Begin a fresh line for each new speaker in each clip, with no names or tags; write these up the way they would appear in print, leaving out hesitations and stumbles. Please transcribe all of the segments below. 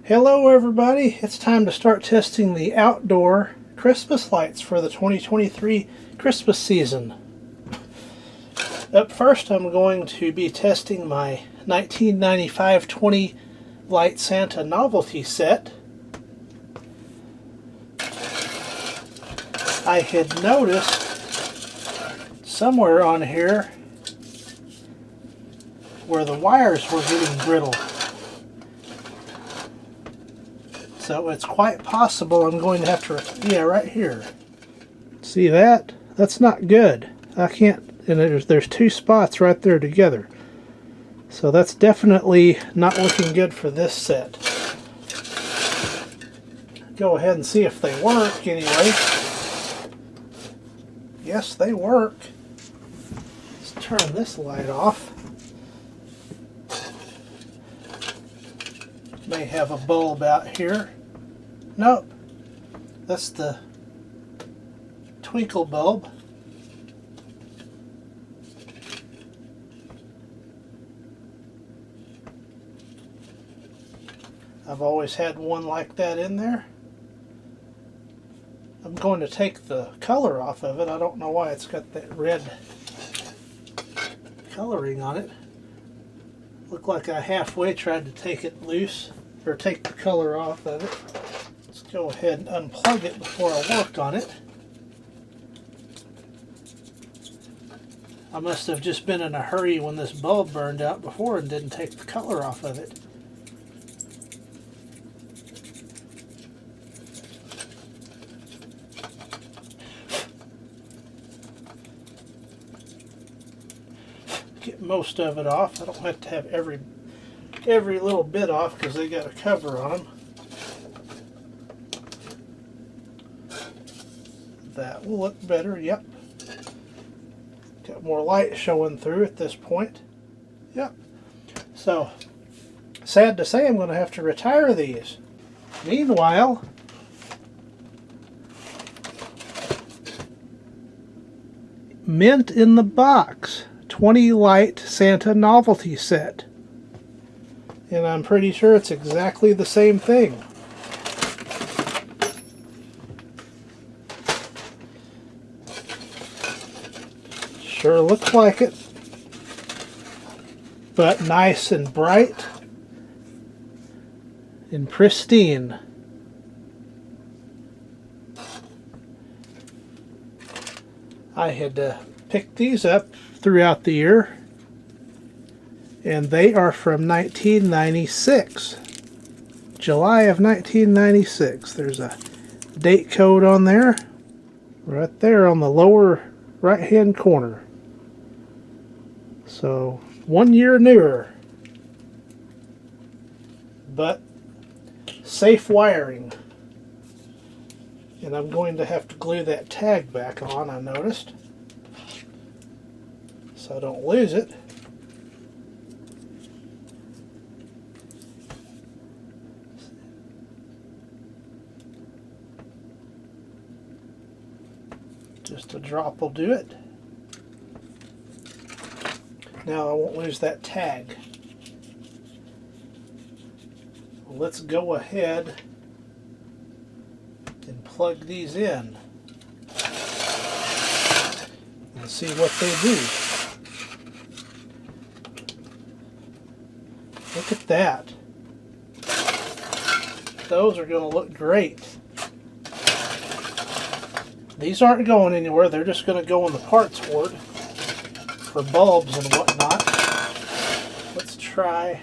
Hello everybody, it's time to start testing the outdoor Christmas lights for the 2023 Christmas season. Up first I'm going to be testing my 1995 20 light Santa novelty set. I had noticed somewhere on here where the wires were getting brittle. So it's quite possible I'm going to have to, yeah, right here. See that? That's not good. I can't, and there's two spots right there together. So that's definitely not looking good for this set. Go ahead and see if they work anyway. Yes, they work. Let's turn this light off. May have a bulb out here. Nope, that's the twinkle bulb. I've always had one like that in there. I'm going to take the color off of it. I don't know why it's got that red coloring on it. Looked like I halfway tried to take it loose, or take the color off of it. Let's go ahead and unplug it before I work on it. I must have just been in a hurry when this bulb burned out before and didn't take the color off of it. Get most of it off. I don't have to have every little bit off because they got a cover on them. That will look better, yep. Got more light showing through at this point. Yep. So, sad to say I'm going to have to retire these. Meanwhile, mint in the box 20 light Santa novelty set. And I'm pretty sure it's exactly the same thing. Sure looks like it, but nice and bright and pristine. I had picked these up throughout the year, and they are from 1996, July of 1996. There's a date code on there, right there on the lower right hand corner. So 1 year newer, but safe wiring. And I'm going to have to glue that tag back on, I noticed, so I don't lose it. Just a drop will do it. Now I won't lose that tag. Let's go ahead and plug these in and see what they do. Look at that. Those are going to look great. These aren't going anywhere. They're just going to go in the parts ward for bulbs and whatnot. Let's try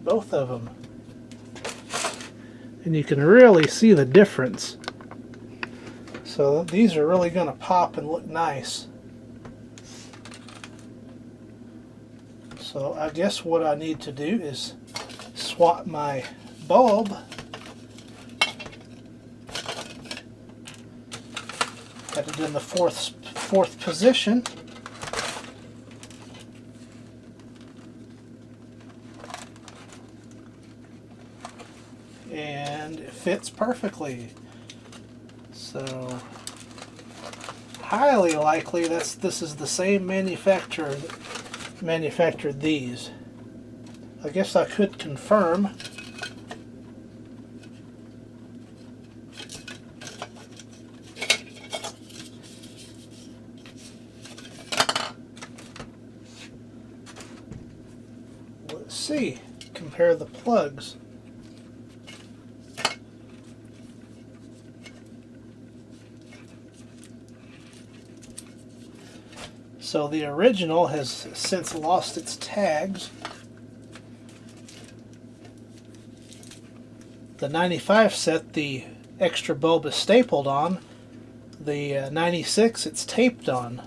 both of them. And you can really see the difference. So these are really going to pop and look nice. So I guess what I need to do is swap my bulb. Got it in the fourth position. And it fits perfectly. So highly likely this is the same manufacturer that manufactured these. I guess I could confirm see. Compare the plugs. So the original has since lost its tags. The 95 set, the extra bulb is stapled on. The 96, it's taped on.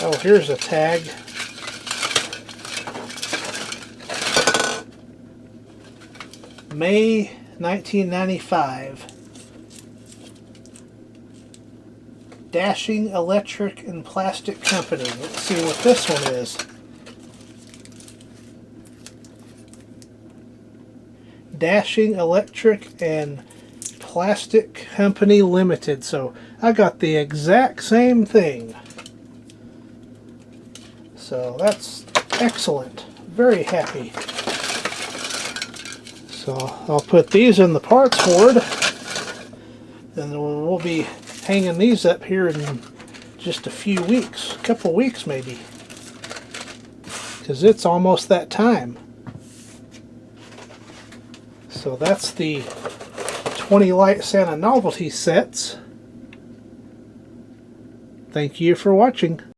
Oh, here's a tag. May 1995. Dashing Electric and Plastic Company. Let's see what this one is. Dashing Electric and Plastic Company Limited. So I got the exact same thing. So that's excellent. Very happy. So I'll put these in the parts hoard, and we'll be hanging these up here in just a few weeks, a couple weeks maybe, because it's almost that time. So that's the 20 Light Santa Novelty sets. Thank you for watching.